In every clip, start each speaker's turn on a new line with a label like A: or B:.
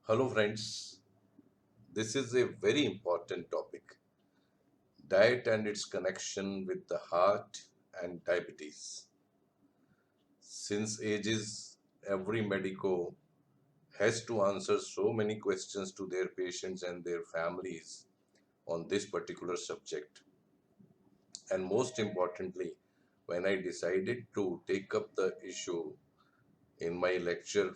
A: Hello, friends. This is a very important topic, diet and its connection with the heart and diabetes. Since ages, every medico has to answer so many questions to their patients and their families on this particular subject. And most importantly, when I decided to take up the issue in my lecture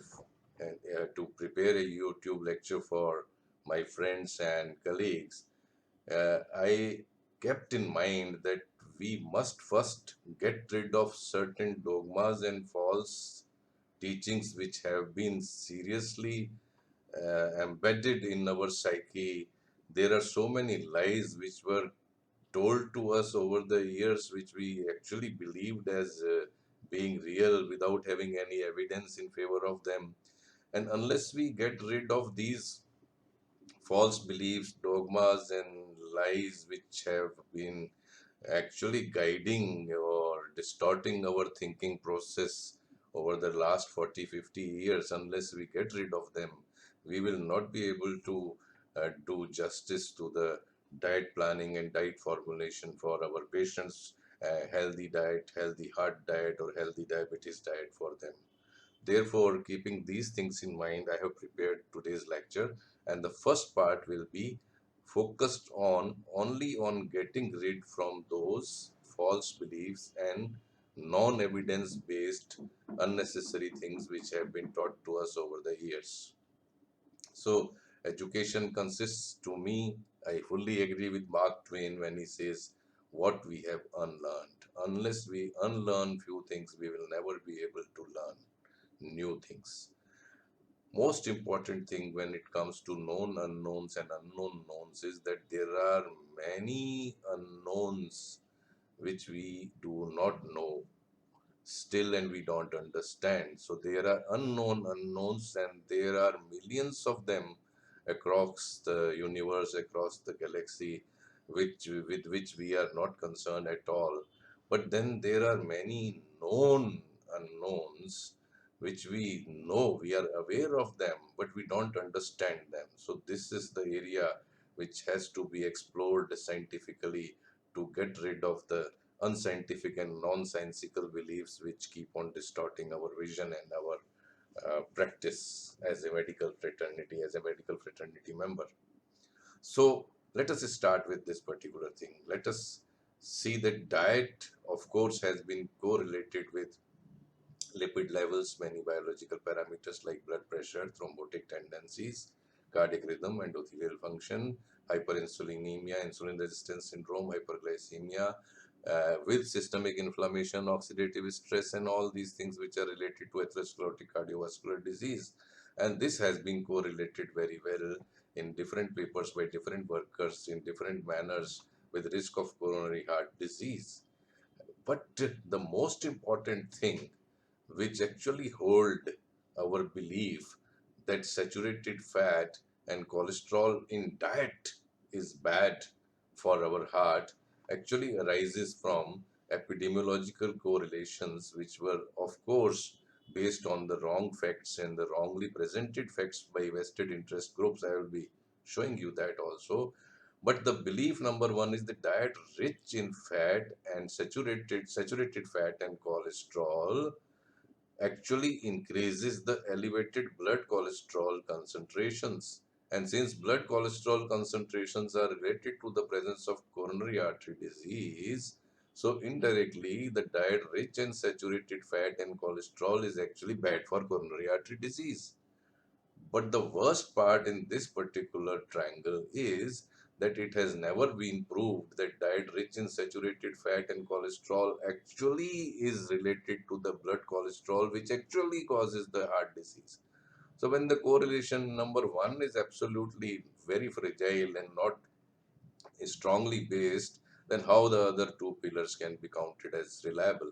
A: and to prepare a YouTube lecture for my friends and colleagues, I kept in mind that we must first get rid of certain dogmas and false teachings which have been seriously embedded in our psyche. There are so many lies which were told to us over the years, which we actually believed as being real without having any evidence in favor of them. And unless we get rid of these false beliefs, dogmas, and lies which have been actually guiding or distorting our thinking process over the last 40, 50 years, unless we get rid of them, we will not be able to do justice to the diet planning and diet formulation for our patients, healthy diet, healthy heart diet, or healthy diabetes diet for them. Therefore, keeping these things in mind, I have prepared today's lecture, and the first part will be focused on only on getting rid from those false beliefs and non-evidence based unnecessary things which have been taught to us over the years. So, education consists, to me, I fully agree with Mark Twain when he says, what we have unlearned. Unless we unlearn few things, we will never be able to learn new things. Most important thing when it comes to known unknowns and unknown knowns is that there are many unknowns which we do not know still and we don't understand. So there are unknown unknowns and there are millions of them across the universe, across the galaxy, with which we are not concerned at all. But then there are many known unknowns which we know, we are aware of them, but we don't understand them. So this is the area which has to be explored scientifically to get rid of the unscientific and nonsensical beliefs which keep on distorting our vision and our practice as a medical fraternity member. So let us start with this particular thing. Let us see that diet, of course, has been correlated with lipid levels, many biological parameters like blood pressure, thrombotic tendencies, cardiac rhythm, endothelial function, hyperinsulinemia, insulin resistance syndrome, hyperglycemia, with systemic inflammation, oxidative stress, and all these things which are related to atherosclerotic cardiovascular disease. And this has been correlated very well in different papers by different workers in different manners with risk of coronary heart disease. But the most important thing which actually hold our belief that saturated fat and cholesterol in diet is bad for our heart actually arises from epidemiological correlations which were of course based on the wrong facts and the wrongly presented facts by vested interest groups. I will be showing you that also. But the belief number one is the diet rich in fat and saturated fat and cholesterol actually increases the elevated blood cholesterol concentrations. And since blood cholesterol concentrations are related to the presence of coronary artery disease, so indirectly the diet rich in saturated fat and cholesterol is actually bad for coronary artery disease. But the worst part in this particular triangle is that it has never been proved that diet rich in saturated fat and cholesterol actually is related to the blood cholesterol, which actually causes the heart disease. So when the correlation number one is absolutely very fragile and not strongly based, then how the other two pillars can be counted as reliable?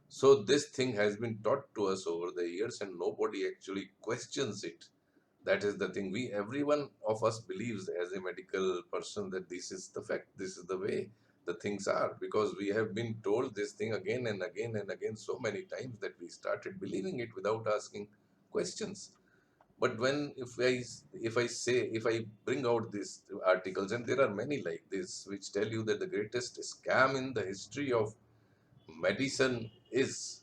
A: So this thing has been taught to us over the years and nobody actually questions it. That is the thing. Every one of us believes as a medical person that this is the fact, this is the way the things are, because we have been told this thing again and again and again so many times that we started believing it without asking questions. But when if I bring out these articles, and there are many like this, which tell you that the greatest scam in the history of medicine is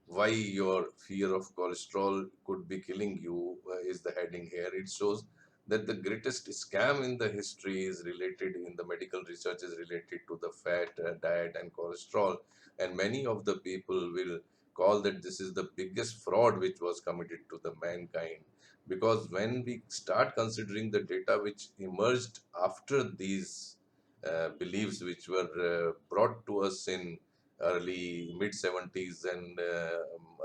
A: why your fear of cholesterol could be killing you, is the heading here. It shows that the greatest scam in the history is related in the medical research is related to the fat diet and cholesterol, and many of the people will call that this is the biggest fraud which was committed to the mankind, because when we start considering the data which emerged after these beliefs which were brought to us in early mid 70s and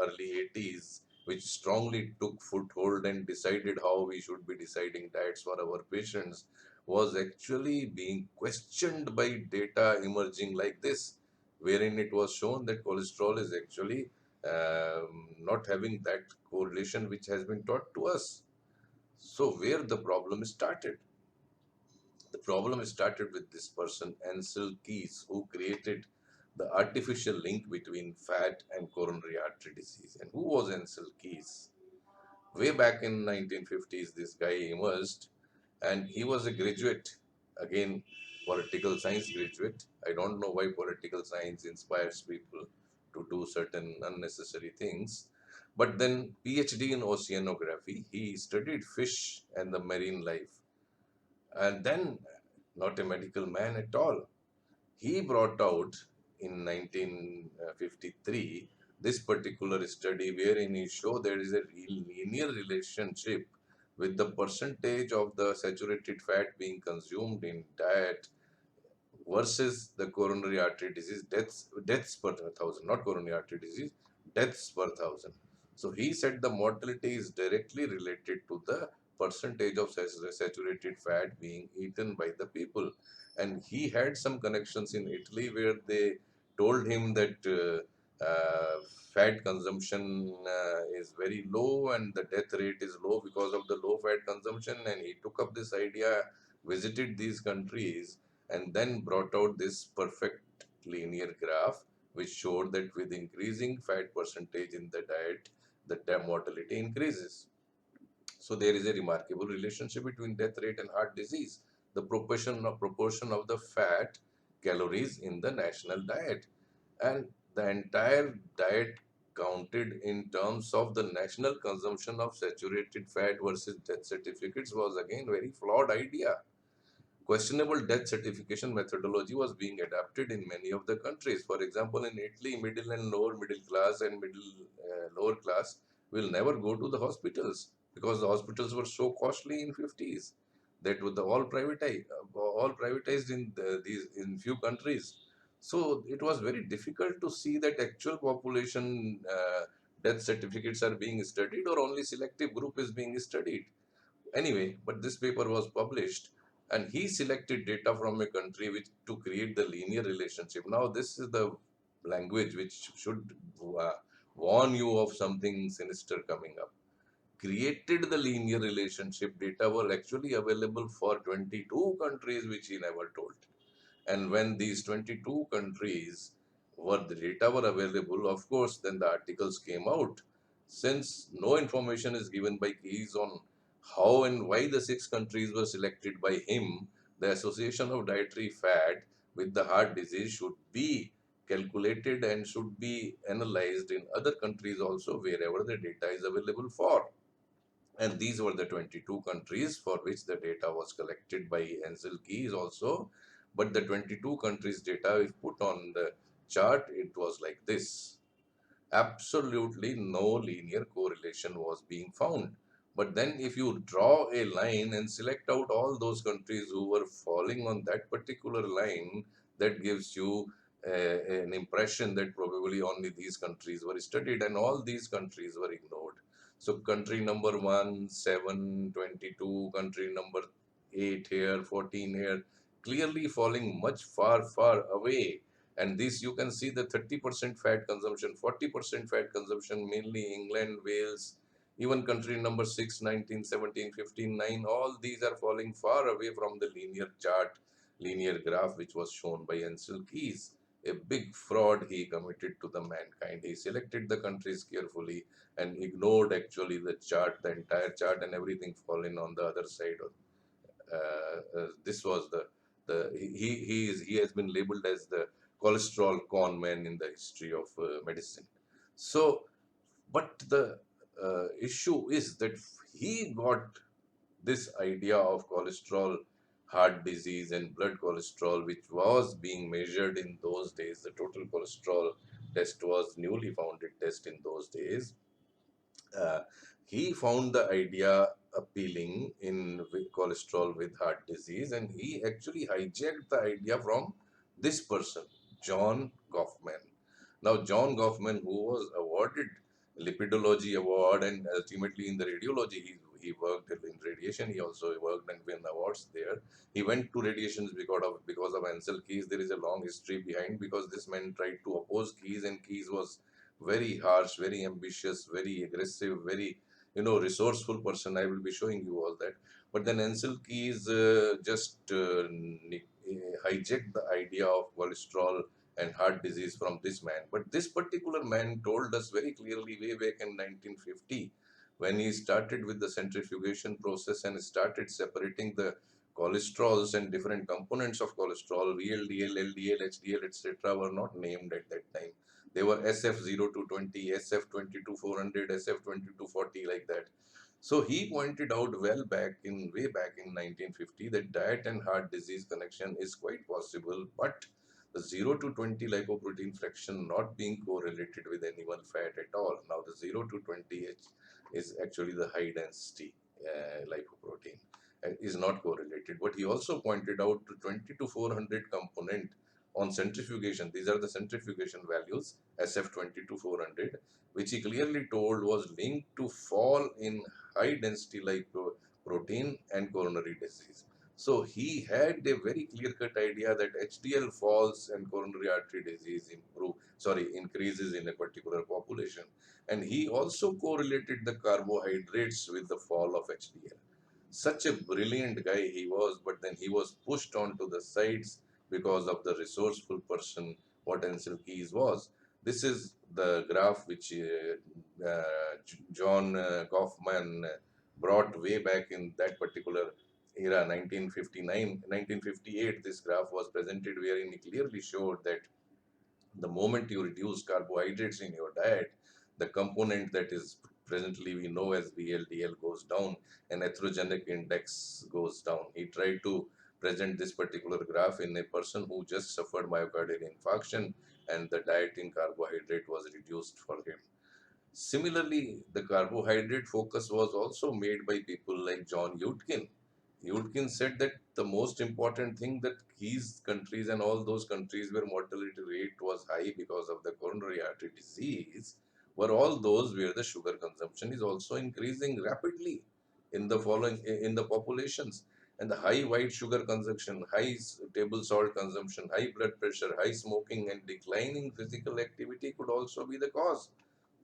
A: early 80s, which strongly took foothold and decided how we should be deciding diets for our patients, was actually being questioned by data emerging like this, wherein it was shown that cholesterol is actually not having that correlation which has been taught to us. So where the problem started? The problem started with this person, Ansel Keys, who created the artificial link between fat and coronary artery disease. And who was Ansel Keys? Way back in 1950s, this guy emerged, and he was a graduate, again, political science graduate. I don't know why political science inspires people to do certain unnecessary things. But then, PhD in oceanography, he studied fish and the marine life, and then not a medical man at all. He brought out in 1953 this particular study wherein he showed there is a linear relationship with the percentage of the saturated fat being consumed in diet versus the coronary artery disease deaths per thousand, not coronary artery disease, deaths per thousand. So he said the mortality is directly related to the percentage of saturated fat being eaten by the people. And he had some connections in Italy where they told him that fat consumption is very low and the death rate is low because of the low fat consumption. And he took up this idea, visited these countries, and then brought out this perfect linear graph which showed that with increasing fat percentage in the diet, the mortality increases. So there is a remarkable relationship between death rate and heart disease. The proportion of the fat calories in the national diet, and the entire diet counted in terms of the national consumption of saturated fat versus death certificates was again very flawed idea. Questionable death certification methodology was being adopted in many of the countries. For example, in Italy, middle and lower middle class and middle lower class will never go to the hospitals because the hospitals were so costly in 50s that with the all privatized in these in few countries. So it was very difficult to see that actual population death certificates are being studied or only selective group is being studied. Anyway, but this paper was published, and he selected data from a country which to create the linear relationship. Now this is the language which should uh, warn you of something sinister coming up. Created the linear relationship, data were actually available for 22 countries which he never told. And when these 22 countries were the data were available, of course, then the articles came out. Since no information is given by Keyes on how and why the six countries were selected by him, the association of dietary fat with the heart disease should be calculated and should be analyzed in other countries also wherever the data is available for. And these were the 22 countries for which the data was collected by Ansel Keys also. But the 22 countries data, if put on the chart, it was like this. Absolutely no linear correlation was being found. But then if you draw a line and select out all those countries who were falling on that particular line, that gives you an impression that probably only these countries were studied and all these countries were ignored. So country number 1, 7, 22, country number 8 here, 14 here, clearly falling much far away. And this you can see the 30% fat consumption, 40% fat consumption, mainly England, Wales, even country number 6, 19, 17, 15, 9, all these are falling far away from the linear chart, linear graph which was shown by Ansel Keys. a big fraud he committed to the mankind. He selected the countries carefully and ignored actually the chart, the entire chart, and everything fallen on the other side. This was the he has been labeled as the cholesterol con man in the history of medicine. So, but the issue is that he got this idea of cholesterol, heart disease, and blood cholesterol, which was being measured in those days. The total cholesterol test was newly founded test in those days. uh, he found the idea appealing in with cholesterol with heart disease, and he actually hijacked the idea from this person, John Goffman. Now, John Goffman, who was awarded lipidology award, and ultimately in the radiology, he worked in radiation. He also worked and won awards there. He went to radiations because of Ansel Keys. There is a long history behind, because this man tried to oppose Keys, and Keys was very harsh, very ambitious, very aggressive, very resourceful person. I will be showing you all that. But then Ansel Keys just hijacked the idea of cholesterol and heart disease from this man. But this particular man told us very clearly way back in 1950, when he started with the centrifugation process and started separating the cholesterols and different components of cholesterol. VLDL, LDL, HDL, etc. were not named at that time. They were SF0220, SF22 400, SF2240, like that. So he pointed out way back in 1950, that diet and heart disease connection is quite possible, but the 0 to 20 lipoprotein fraction not being correlated with any one fat at all. Now the 0 to 20 is actually the high density lipoprotein and is not correlated. But he also pointed out to 20 to 400 component on centrifugation. These are the centrifugation values, SF20 to 400, which he clearly told was linked to fall in high density lipoprotein and coronary disease. So he had a very clear cut idea that HDL falls and coronary artery disease increases in a particular population. And he also correlated the carbohydrates with the fall of HDL. Such a brilliant guy he was, but then he was pushed onto the sides because of the resourceful person what Ansel Keys was. This is the graph which John Kaufman brought way back in that particular era, 1959, 1958. This graph was presented wherein he clearly showed that the moment you reduce carbohydrates in your diet, the component that is presently we know as VLDL goes down and atherogenic index goes down. He tried to present this particular graph in a person who just suffered myocardial infarction, and the diet in carbohydrate was reduced for him. Similarly, the carbohydrate focus was also made by people like John Yudkin. Yudkin said that the most important thing, that these countries and all those countries where mortality rate was high because of the coronary artery disease were all those where the sugar consumption is also increasing rapidly in the populations. And the high white sugar consumption, high table salt consumption, high blood pressure, high smoking, and declining physical activity could also be the cause.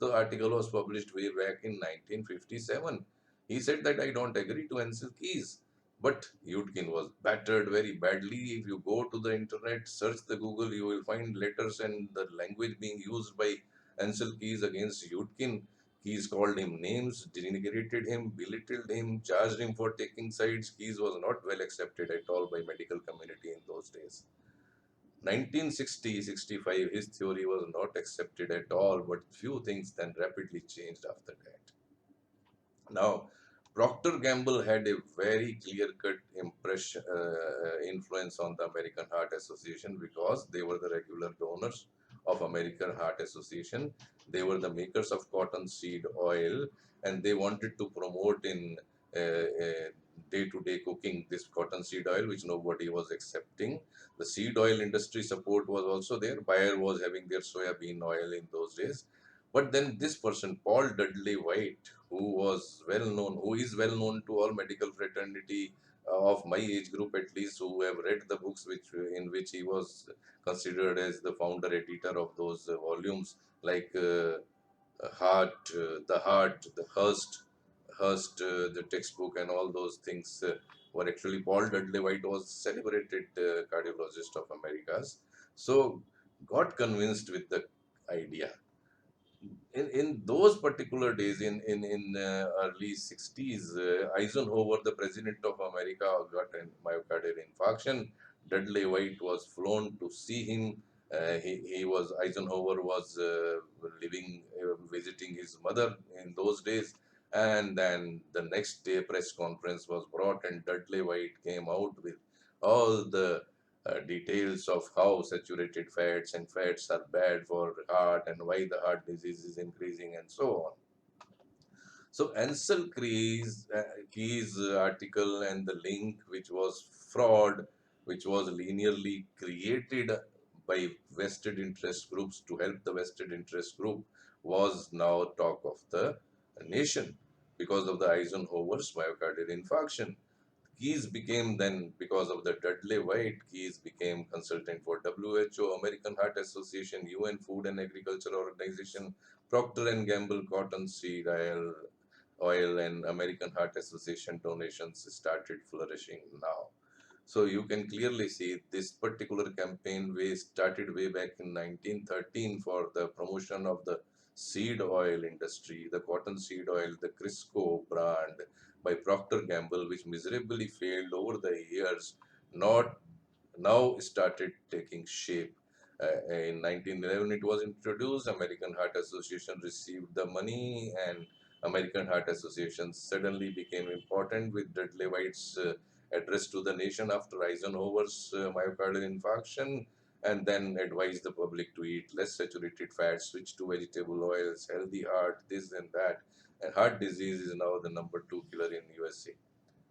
A: The article was published way back in 1957. He said that I don't agree to Ansel Keys. But Yudkin was battered very badly. If you go to the internet, search the Google, you will find letters and the language being used by Ansel Keys against Yudkin. Keys called him names, denigrated him, belittled him, charged him for taking sides. Keys was not well accepted at all by medical community in those days. 1960-65, his theory was not accepted at all, but few things then rapidly changed after that. Now, Procter Gamble had a very clear-cut impression, influence on the American Heart Association, because they were the regular donors of American Heart Association. They were the makers of cottonseed oil, and they wanted to promote in day-to-day cooking this cottonseed oil, which nobody was accepting. The seed oil industry support was also there. Bayer was having their soya bean oil in those days. But then this person, Paul Dudley White, who is well known to all medical fraternity of my age group at least, who have read the books in which he was considered as the founder editor of those volumes, like the the textbook, and all those things were actually Paul Dudley White was celebrated cardiologist of Americas. So got convinced with the idea. In those particular days, in early 60s, Eisenhower, the president of America, got a myocardial infarction. Dudley White was flown to see him. He was Eisenhower was living, visiting his mother in those days. And then the next day, press conference was brought, and Dudley White came out with all the details of how saturated fats and fats are bad for heart and why the heart disease is increasing and so on. So Ansel Keys' article and the link, which was fraud, which was linearly created by vested interest groups to help the vested interest group, was now talk of the nation because of the Eisenhower's myocardial infarction. Keys became then, because of the Dudley White, Keys became consultant for WHO, American Heart Association, UN Food and Agriculture Organization, Procter and Gamble cotton seed oil, and American Heart Association donations started flourishing now. So you can clearly see this particular campaign we started way back in 1913 for the promotion of the seed oil industry, the cotton seed oil, the Crisco brand by Procter Gamble, which miserably failed over the years, not now started taking shape. In 1911, it was introduced. American Heart Association received the money, and American Heart Association suddenly became important with Dudley White's address to the nation after Eisenhower's myocardial infarction, and then advised the public to eat less saturated fats, switch to vegetable oils, healthy heart, this and that. And heart disease is now the number two killer in USA.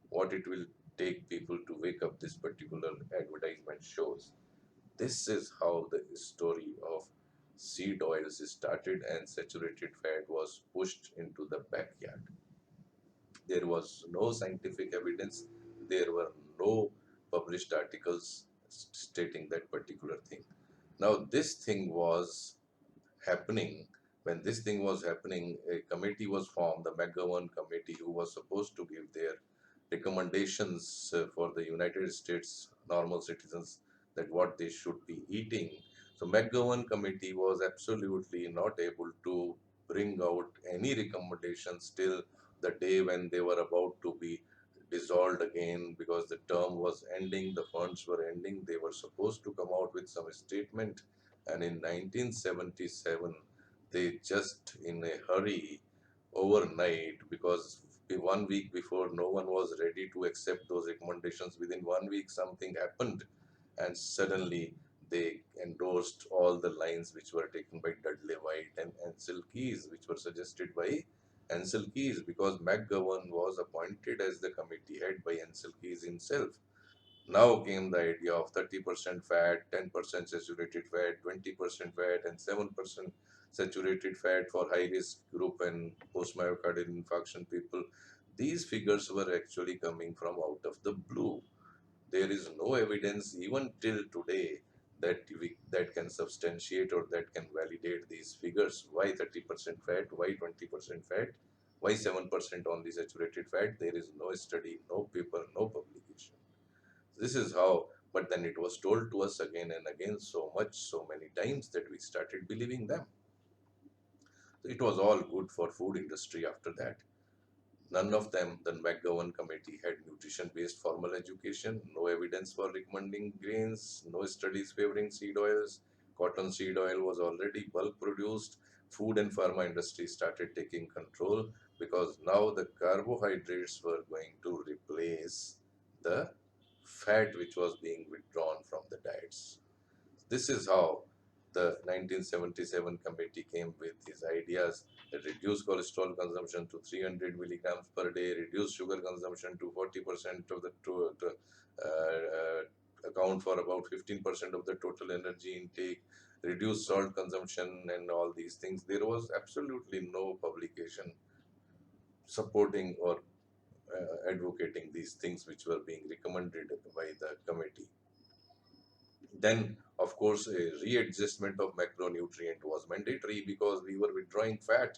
A: What it will take people to wake up, this particular advertisement shows. This is how the story of seed oils started and saturated fat was pushed into the backyard. There was no scientific evidence, there were no published articles stating that particular thing. Now, this thing was happening. When this thing was happening, a committee was formed, the McGovern Committee, who was supposed to give their recommendations for the United States normal citizens, that what they should be eating. So McGovern Committee was absolutely not able to bring out any recommendations till the day when they were about to be dissolved again, because the term was ending, the funds were ending. They were supposed to come out with some statement, and in 1977 they just in a hurry overnight, because 1 week before no one was ready to accept those recommendations, within 1 week something happened, and suddenly they endorsed all the lines which were taken by Dudley White and Ansel Keys, which were suggested by Ansel Keys, because McGovern was appointed as the committee head by Ansel Keys himself. Now came the idea of 30% fat, 10% saturated fat, 20% fat, and 7% saturated fat for high risk group and post myocardial infarction people. These figures were actually coming from out of the blue. There is no evidence even till today that can substantiate or that can validate these figures. Why 30% fat? Why 20% fat? Why 7% only saturated fat? There is no study, no paper, no publication. This is how, but then it was told to us again and again so much, so many times, that we started believing them. So it was all good for food industry after that. None of them, the McGovern committee, had nutrition-based formal education, no evidence for recommending grains, no studies favoring seed oils. Cotton seed oil was already bulk produced. Food and pharma industry started taking control, because now the carbohydrates were going to replace the fat which was being withdrawn from the diets. This is how the 1977 committee came with these ideas that reduce cholesterol consumption to 300 milligrams per day, reduce sugar consumption to 40% of the account for about 15% of the total energy intake, reduce salt consumption, and all these things. There was absolutely no publication supporting or advocating these things which were being recommended by the committee. Then, of course, a readjustment of macronutrient was mandatory because we were withdrawing fat.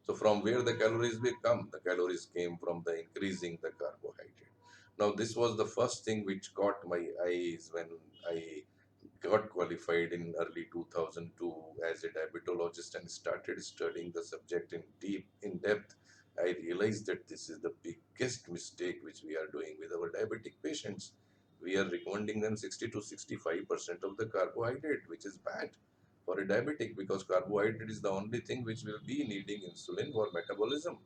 A: So, from where the calories will come? The calories came from the increasing the carbohydrate. Now, this was the first thing which caught my eyes when I got qualified in early 2002 as a diabetologist and started studying the subject in depth, I realized that this is the biggest mistake which we are doing with our diabetic patients. We are recommending them 60 to 65% of the carbohydrate, which is bad for a diabetic, because carbohydrate is the only thing which will be needing insulin for metabolism.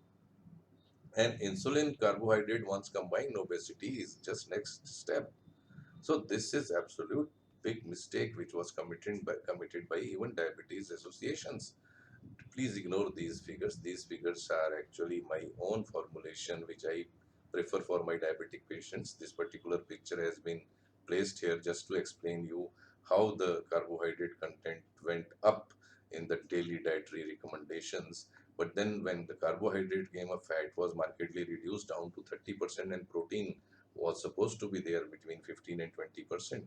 A: And insulin, carbohydrate, once combined, obesity is just next step. So this is absolute big mistake which was committed by even diabetes associations. Please ignore these figures. These figures are actually my own formulation, which I prefer for my diabetic patients. This particular picture has been placed here just to explain you how the carbohydrate content went up in the daily dietary recommendations. But then when the carbohydrate came up, fat was markedly reduced down to 30% and protein was supposed to be there between 15 and 20%.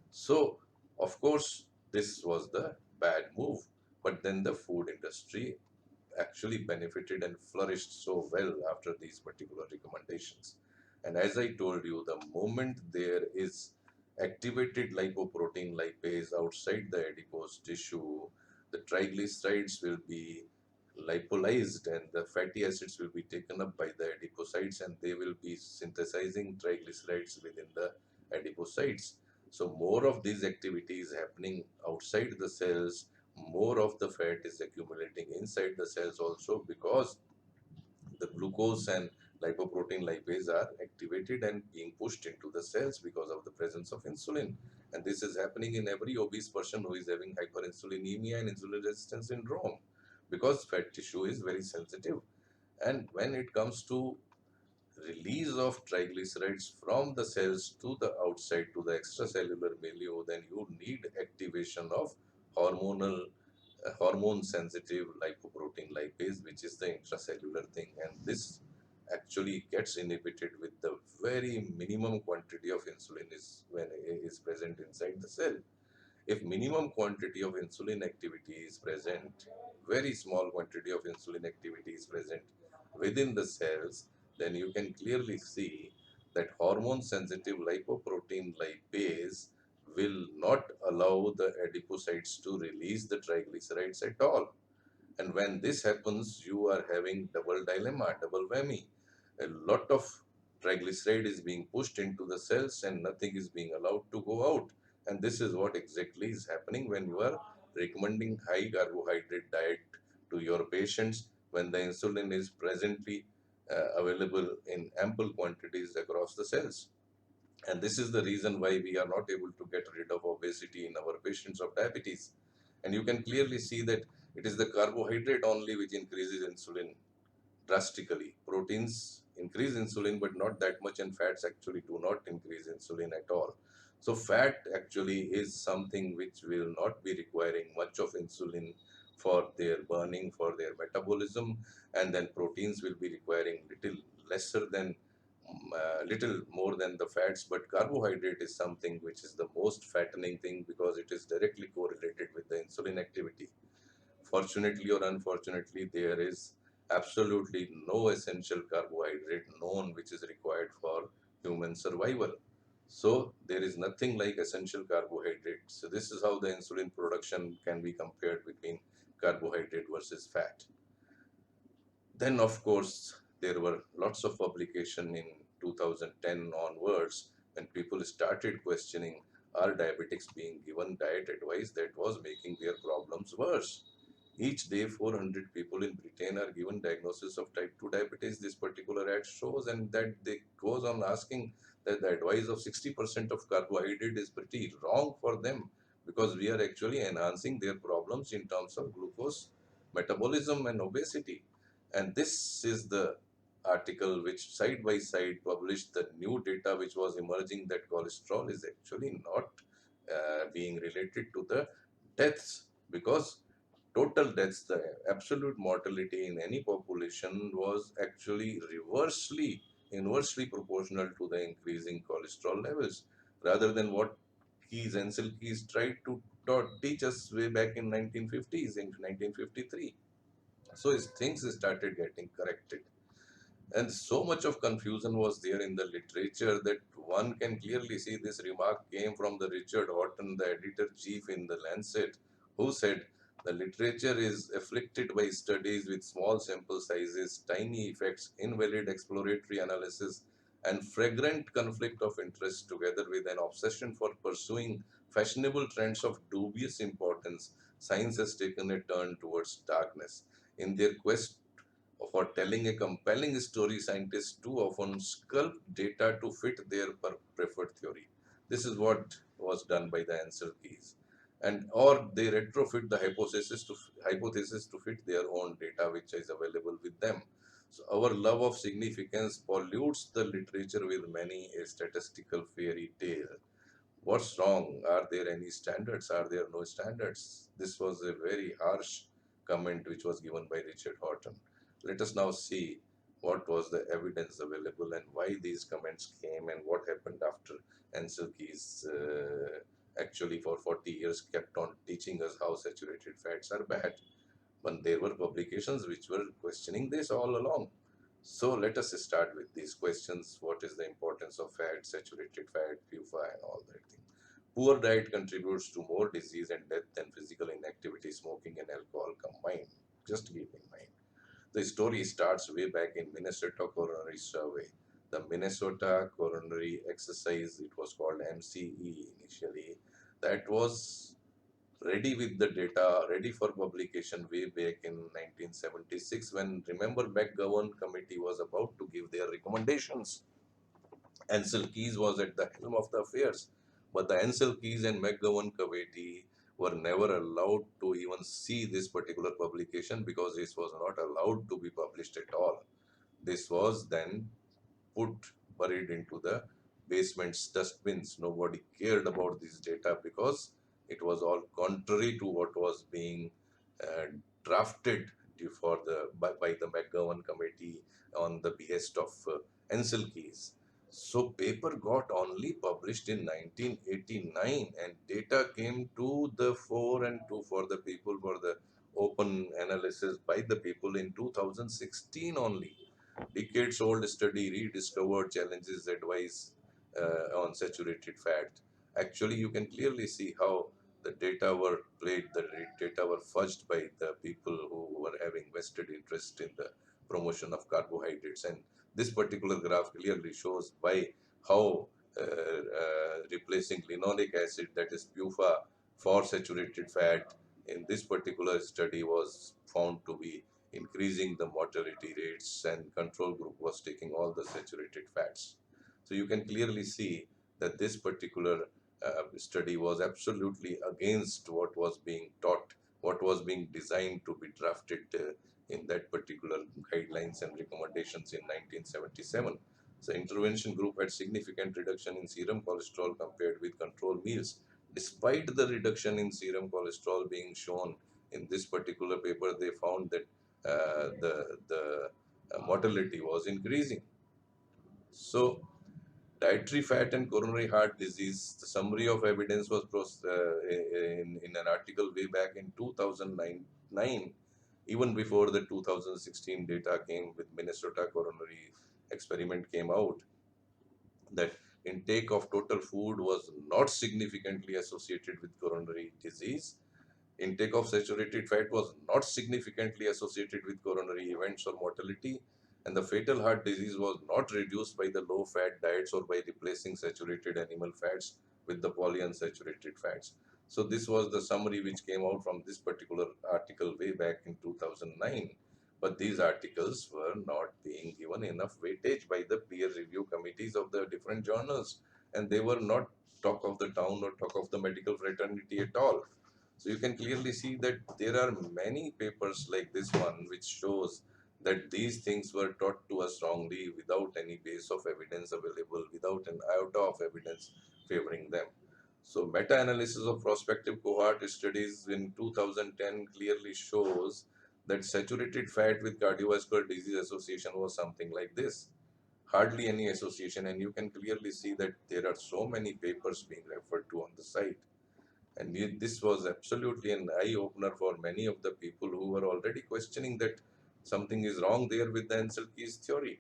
A: So, of course, this was the bad move. But then the food industry actually benefited and flourished so well after these particular recommendations. And as I told you, the moment there is activated lipoprotein lipase outside the adipose tissue, the triglycerides will be lipolyzed and the fatty acids will be taken up by the adipocytes and they will be synthesizing triglycerides within the adipocytes. So more of these activities happening outside the cells, more of the fat is accumulating inside the cells also, because the glucose and lipoprotein lipase are activated and being pushed into the cells because of the presence of insulin. And this is happening in every obese person who is having hyperinsulinemia and insulin resistance syndrome, because fat tissue is very sensitive. And when it comes to release of triglycerides from the cells to the outside to the extracellular milieu, then you need activation of hormonal hormone sensitive lipoprotein lipase, which is the intracellular thing. And this actually gets inhibited with the very minimum quantity of insulin is when it is present inside the cell. If minimum quantity of insulin activity is present, very small quantity of insulin activity is present within the cells, then you can clearly see that hormone sensitive lipoprotein lipase will not allow the adipocytes to release the triglycerides at all. And when this happens, you are having double dilemma, double whammy. A lot of triglyceride is being pushed into the cells and nothing is being allowed to go out. And this is what exactly is happening when you are recommending high carbohydrate diet to your patients, when the insulin is presently available in ample quantities across the cells. And this is the reason why we are not able to get rid of obesity in our patients of diabetes. And you can clearly see that it is the carbohydrate only which increases insulin drastically. Proteins increase insulin, but not that much, and fats actually do not increase insulin at all. So, fat actually is something which will not be requiring much of insulin for their burning, for their metabolism, and then proteins will be requiring little lesser than little more than the fats. But carbohydrate is something which is the most fattening thing because it is directly correlated with the insulin activity. Fortunately or unfortunately, there is absolutely no essential carbohydrate known which is required for human survival. So there is nothing like essential carbohydrate. So this is how the insulin production can be compared between carbohydrate versus fat. Then, of course, there were lots of publication in 2010 onwards when people started questioning, are diabetics being given diet advice that was making their problems worse? Each day, 400 people in Britain are given diagnosis of type 2 diabetes, this particular ad shows, and that they goes on asking that the advice of 60% of carbohydrate is pretty wrong for them, because we are actually enhancing their problems in terms of glucose metabolism and obesity. And this is the article which side by side published the new data which was emerging that cholesterol is actually not being related to the deaths, because total deaths, the absolute mortality in any population was actually inversely proportional to the increasing cholesterol levels, rather than what Keys tried to teach us way back in 1950s, in 1953. So his things started getting corrected. And so much of confusion was there in the literature that one can clearly see this remark came from the Richard Horton, the editor-chief in the Lancet, who said the literature is afflicted by studies with small sample sizes, tiny effects, invalid exploratory analysis, and flagrant conflict of interest, together with an obsession for pursuing fashionable trends of dubious importance. Science has taken a turn towards darkness. In their quest for telling a compelling story, scientists too often sculpt data to fit their preferred theory. This is what was done by the answer keys. And or they retrofit the hypothesis to fit their own data which is available with them. So our love of significance pollutes the literature with many a statistical fairy tale. What's wrong? Are there any standards? Are there no standards? This was a very harsh comment which was given by Richard Horton. Let us now see what was the evidence available and why these comments came and what happened after Ansel Keys actually for 40 years kept on teaching us how saturated fats are bad. But there were publications which were questioning this all along. So let us start with these questions. What is the importance of fat, saturated fat, PUFA, and all that thing? Poor diet contributes to more disease and death than physical inactivity, smoking, and alcohol combined. Just keep in mind. The story starts way back in Minnesota Coronary Survey. The Minnesota Coronary Exercise, it was called MCE initially, that was ready with the data, ready for publication way back in 1976 when, remember, McGovern committee was about to give their recommendations. Ansel Keys was at the helm of the affairs, but the Ansel Keys and McGovern committee were never allowed to even see this particular publication because this was not allowed to be published at all. This was then put buried into the basement's dustbins. Nobody cared about this data because it was all contrary to what was being uh, drafted for by the McGovern committee on the behest of Ansel Keys. So paper got only published in 1989 and data came to the fore and to for the people for the open analysis by the people in 2016 only. Decades old study rediscovered challenges advice on saturated fat. Actually, you can clearly see how the data were played, the data were fudged by the people who were having vested interest in the promotion of carbohydrates. And this particular graph clearly shows by how replacing linoleic acid, that is PUFA, for saturated fat in this particular study was found to be increasing the mortality rates, and control group was taking all the saturated fats. So you can clearly see that this particular study was absolutely against what was being taught, what was being designed to be drafted in that particular guidelines and recommendations in 1977. So intervention group had significant reduction in serum cholesterol compared with control meals. Despite the reduction in serum cholesterol being shown in this particular paper, they found that the mortality was increasing. So, dietary fat and coronary heart disease. The summary of evidence was in an article way back in 2009, even before the 2016 data came with Minnesota coronary experiment came out, that intake of total food was not significantly associated with coronary disease. Intake of saturated fat was not significantly associated with coronary events or mortality, and the fatal heart disease was not reduced by the low fat diets or by replacing saturated animal fats with the polyunsaturated fats. So, this was the summary which came out from this particular article way back in 2009. But these articles were not being given enough weightage by the peer review committees of the different journals, and they were not talk of the town or talk of the medical fraternity at all. So you can clearly see that there are many papers like this one which shows that these things were taught to us wrongly without any base of evidence available, without an iota of evidence favoring them. So meta-analysis of prospective cohort studies in 2010 clearly shows that saturated fat with cardiovascular disease association was something like this. Hardly any association, and you can clearly see that there are so many papers being referred to on the site. And this was absolutely an eye opener for many of the people who were already questioning that something is wrong there with the Ansel Keys theory.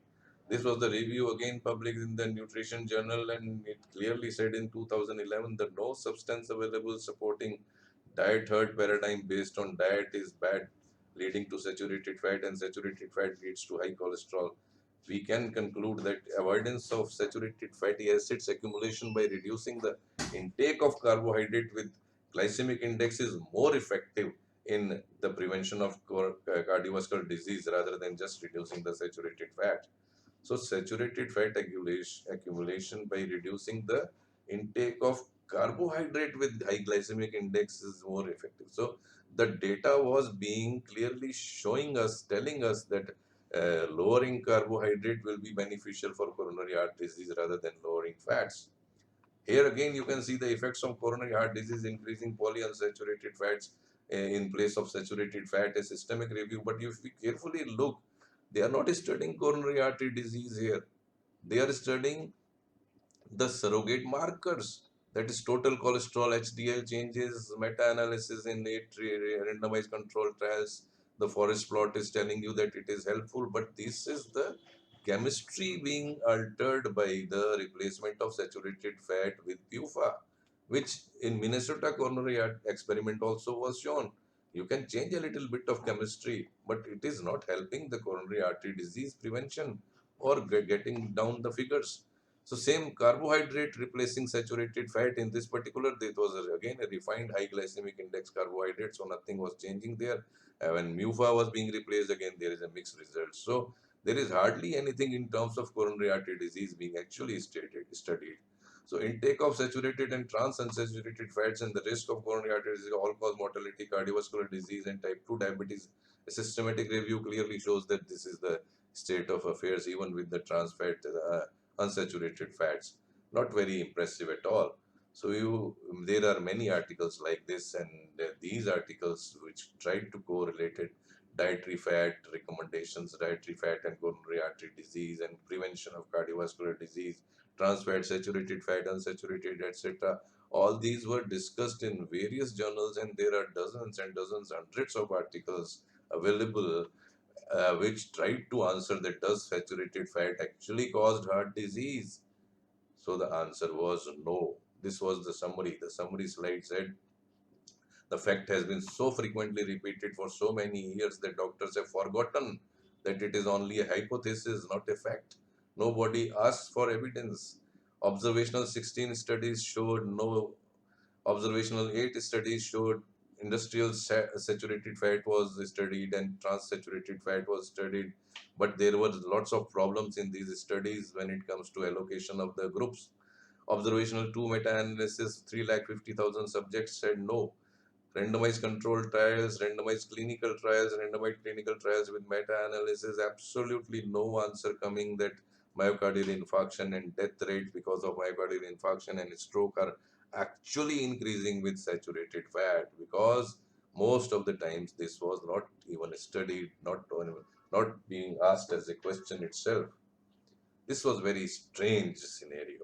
A: This was the review again published in the Nutrition Journal, and it clearly said in 2011 that no substance available supporting diet herd paradigm based on diet is bad, leading to saturated fat, and saturated fat leads to high cholesterol. We can conclude that avoidance of saturated fatty acids accumulation by reducing the intake of carbohydrate with glycemic index is more effective in the prevention of cardiovascular disease rather than just reducing the saturated fat. So saturated fat accumulation by reducing the intake of carbohydrate with high glycemic index is more effective. So the data was being clearly showing us, telling us that lowering carbohydrate will be beneficial for coronary heart disease rather than lowering fats. Here again, you can see the effects of coronary heart disease, increasing polyunsaturated fats in place of saturated fat, a systemic review. But if we carefully look, they are not studying coronary artery disease here. They are studying the surrogate markers, that is total cholesterol, HDL changes, meta-analysis in 8 randomized controlled trials. The forest plot is telling you that it is helpful, but this is the chemistry being altered by the replacement of saturated fat with PUFA, which in Minnesota coronary experiment also was shown. You can change a little bit of chemistry, but it is not helping the coronary artery disease prevention or getting down the figures. So same carbohydrate replacing saturated fat. In this particular, it was again a refined high glycemic index carbohydrate, so nothing was changing there. When MUFA was being replaced, again there is a mixed result. So there is hardly anything in terms of coronary artery disease being actually studied. So intake of saturated and trans-unsaturated fats and the risk of coronary artery disease, all-cause mortality, cardiovascular disease, and type 2 diabetes. A systematic review clearly shows that this is the state of affairs even with the trans fat unsaturated fats. Not very impressive at all. So there are many articles like this, and these articles which try to correlate dietary fat recommendations, dietary fat and coronary artery disease, and prevention of cardiovascular disease, trans fat, saturated fat, unsaturated, etc. All these were discussed in various journals, and there are dozens and dozens, hundreds of articles available which tried to answer that does saturated fat actually caused heart disease? So the answer was no. This was the summary. The summary slide said the fact has been so frequently repeated for so many years that doctors have forgotten that it is only a hypothesis, not a fact. Nobody asks for evidence. Observational 16 studies showed no Observational 8 studies showed industrial saturated fat was studied and trans-saturated fat was studied, but there were lots of problems in these studies when it comes to allocation of the groups. Observational 2 meta-analysis, 350,000 subjects said no. Randomized controlled trials, randomized clinical trials with meta-analysis, absolutely no answer coming that myocardial infarction and death rate because of myocardial infarction and stroke are actually increasing with saturated fat, because most of the times this was not even studied, not being asked as a question itself. This was very strange scenario,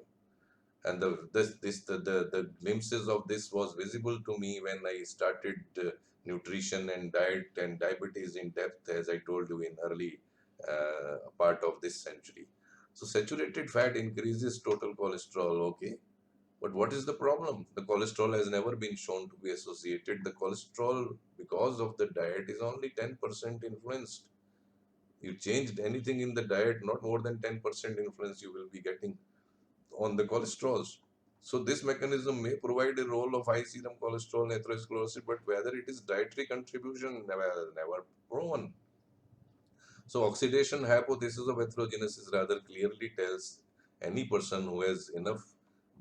A: and the glimpses of this was visible to me when I started nutrition and diet and diabetes in depth, as I told you in early part of this century. So saturated fat increases total cholesterol, okay, but what is the problem? The cholesterol has never been shown to be associated. The cholesterol, because of the diet, is only 10% influenced. You changed anything in the diet, not more than 10% influence you will be getting on the cholesterols. So this mechanism may provide a role of high serum cholesterol, atherosclerosis, but whether it is dietary contribution, never proven. So oxidation hypothesis of atherogenesis rather clearly tells any person who has enough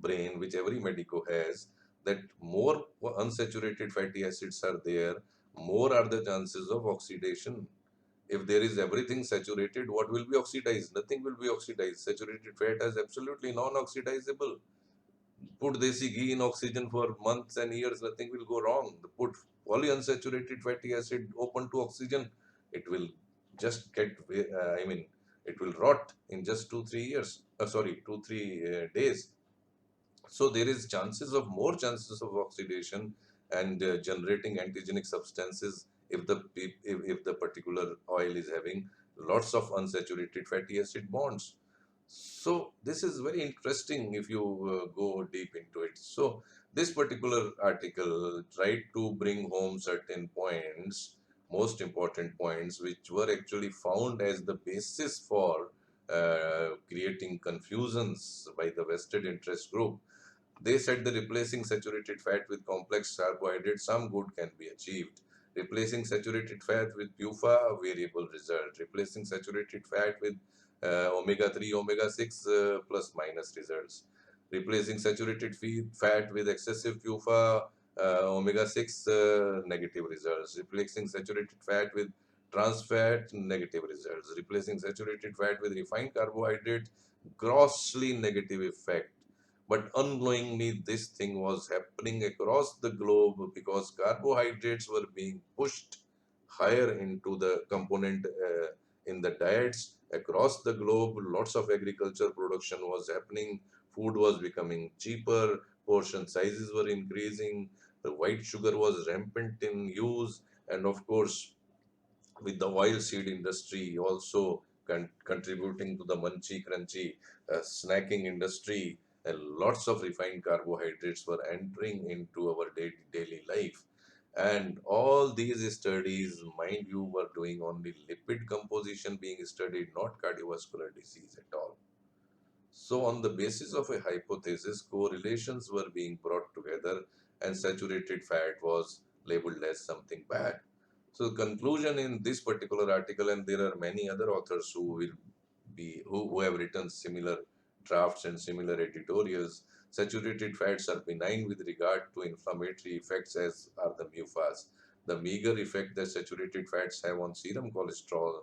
A: brain, which every medico has, that more unsaturated fatty acids are there, more are the chances of oxidation. If there is everything saturated, what will be oxidized? Nothing will be oxidized. Saturated fat is absolutely non-oxidizable. Put desi ghee in oxygen for months and years, nothing will go wrong. Put polyunsaturated fatty acid open to oxygen, it will just it will rot in just 2 3 years. Sorry, 2 3 days. So there is more chances of oxidation and generating antigenic substances if the particular oil is having lots of unsaturated fatty acid bonds. So this is very interesting if you go deep into it. So this particular article tried to bring home certain points, most important points, which were actually found as the basis for creating confusions by the vested interest group. They said that replacing saturated fat with complex carbohydrates, some good can be achieved. Replacing saturated fat with PUFA, variable result. Replacing saturated fat with omega 3, omega 6, plus minus results. Replacing saturated fat with excessive PUFA, omega 6, negative results. Replacing saturated fat with trans fat, negative results. Replacing saturated fat with refined carbohydrate, grossly negative effect. But unknowingly, this thing was happening across the globe because carbohydrates were being pushed higher into the component in the diets across the globe. Lots of agriculture production was happening, food was becoming cheaper, portion sizes were increasing, the white sugar was rampant in use, and of course, with the oil seed industry also contributing to the munchy crunchy snacking industry, lots of refined carbohydrates were entering into our daily life. And all these studies, mind you, were doing only lipid composition being studied, not cardiovascular disease at all. So, on the basis of a hypothesis, correlations were being brought together, and saturated fat was labeled as something bad. So, the conclusion in this particular article, and there are many other authors who will who have written similar drafts and similar editorials. Saturated fats are benign with regard to inflammatory effects, as are the MUFAs. The meager effect that saturated fats have on serum cholesterol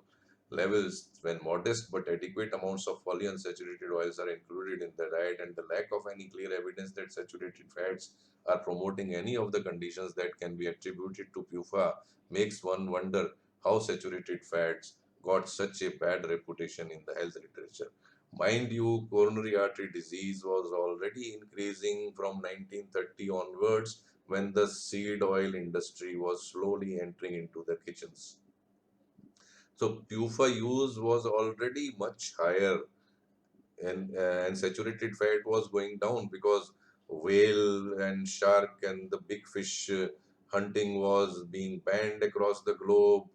A: levels, when modest but adequate amounts of polyunsaturated oils are included in the diet, and the lack of any clear evidence that saturated fats are promoting any of the conditions that can be attributed to PUFA, makes one wonder how saturated fats got such a bad reputation in the health literature. Mind you, coronary artery disease was already increasing from 1930 onwards, when the seed oil industry was slowly entering into the kitchens. So PUFA use was already much higher, and saturated fat was going down because whale and shark and the big fish hunting was being banned across the globe.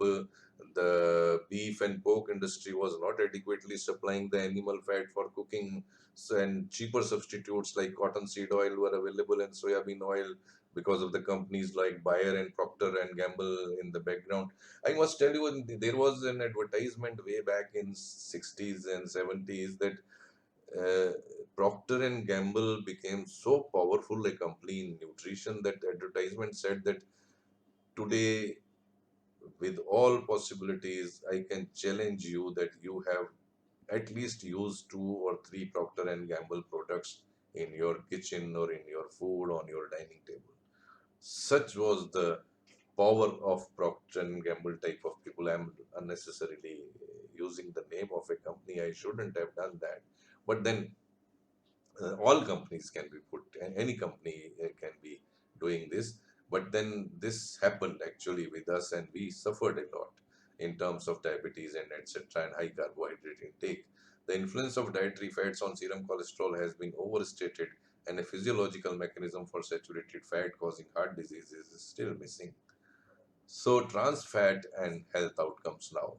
A: The beef and pork industry was not adequately supplying the animal fat for cooking, so, and cheaper substitutes like cottonseed oil were available and soybean oil because of the companies like Bayer and Procter and Gamble in the background. I must tell you, there was an advertisement way back in 60s and 70s that uh, Procter and Gamble became so powerful a company in nutrition that the advertisement said that today, with all possibilities, I can challenge you that you have at least used two or three Procter and Gamble products in your kitchen or in your food on your dining table. Such was the power of Procter and Gamble type of people. I'm unnecessarily using the name of a company. I shouldn't have done that. But then all companies can be put, any company can be doing this, but then this happened actually with us, and we suffered a lot in terms of diabetes and etc., and high carbohydrate intake. The influence of dietary fats on serum cholesterol has been overstated, and a physiological mechanism for saturated fat causing heart disease is still missing. So trans fat and health outcomes now.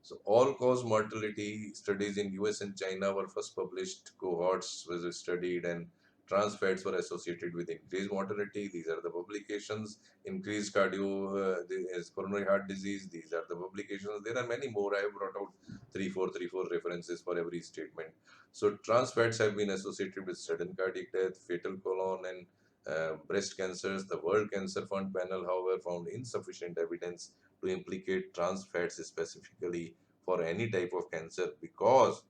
A: So all cause mortality studies in US and China were first published. Cohorts was studied, and trans fats were associated with increased mortality. These are the publications. Increased coronary heart disease. These are the publications. There are many more. I have brought out three, four references for every statement. So trans fats have been associated with sudden cardiac death, fatal colon and breast cancers. The World Cancer Fund panel, however, found insufficient evidence to implicate trans fats specifically for any type of cancer, because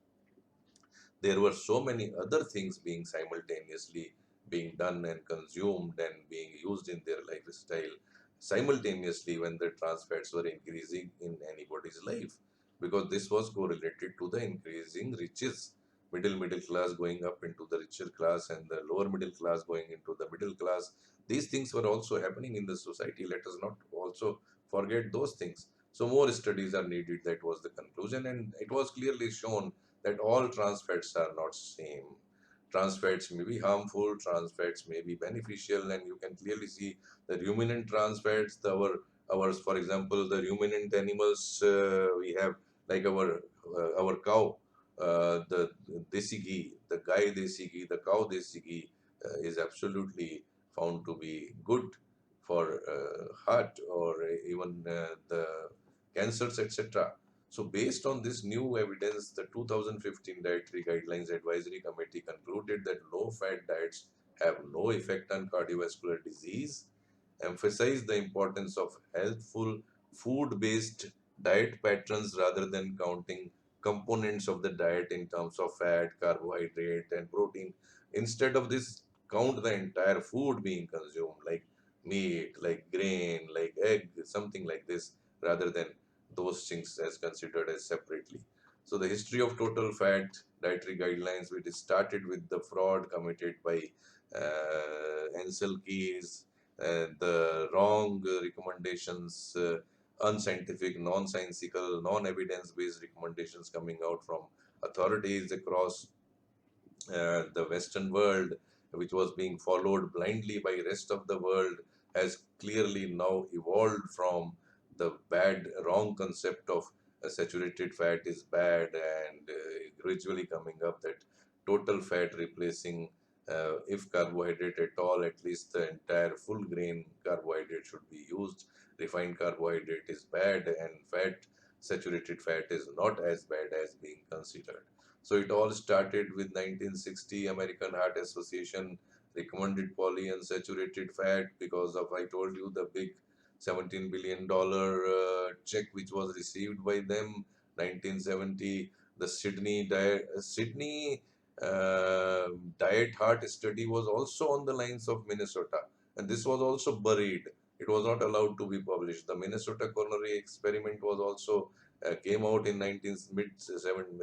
A: there were so many other things being simultaneously being done and consumed and being used in their lifestyle simultaneously when the trans fats were increasing in anybody's life, because this was correlated to the increasing riches, middle class going up into the richer class and the lower middle class going into the middle class. These things were also happening in the society. Let us not also forget those things. So more studies are needed. That was the conclusion, and it was clearly shown that all trans fats are not same. Trans fats may be harmful, trans fats may be beneficial, and you can clearly see the ruminant trans fats, ours, for example, the ruminant animals we have, like our cow, the desi ghee, the guy desi ghee, the cow desi ghee is absolutely found to be good for heart or even the cancers, etc. So, based on this new evidence, the 2015 Dietary Guidelines Advisory Committee concluded that low fat diets have no effect on cardiovascular disease, emphasized the importance of healthful food based diet patterns rather than counting components of the diet in terms of fat, carbohydrate, and protein. Instead of this, count the entire food being consumed, like meat, like grain, like egg, something like this, rather than those things as considered as separately. So the history of total fat dietary guidelines, which started with the fraud committed by Ansel Keys, the wrong recommendations, unscientific, non-scientific, non-evidence-based recommendations coming out from authorities across the Western world, which was being followed blindly by rest of the world, has clearly now evolved from the bad, wrong concept of saturated fat is bad, and gradually coming up that total fat replacing, if carbohydrate at all, at least the entire full grain carbohydrate should be used. Refined carbohydrate is bad, and saturated fat is not as bad as being considered. So it all started with 1960 American Heart Association recommended polyunsaturated fat because of, I told you, the big $17 billion check which was received by them 1970. The Sydney diet heart study was also on the lines of Minnesota, and this was also buried. It was not allowed to be published. The Minnesota coronary experiment was also came out in 19 mid seven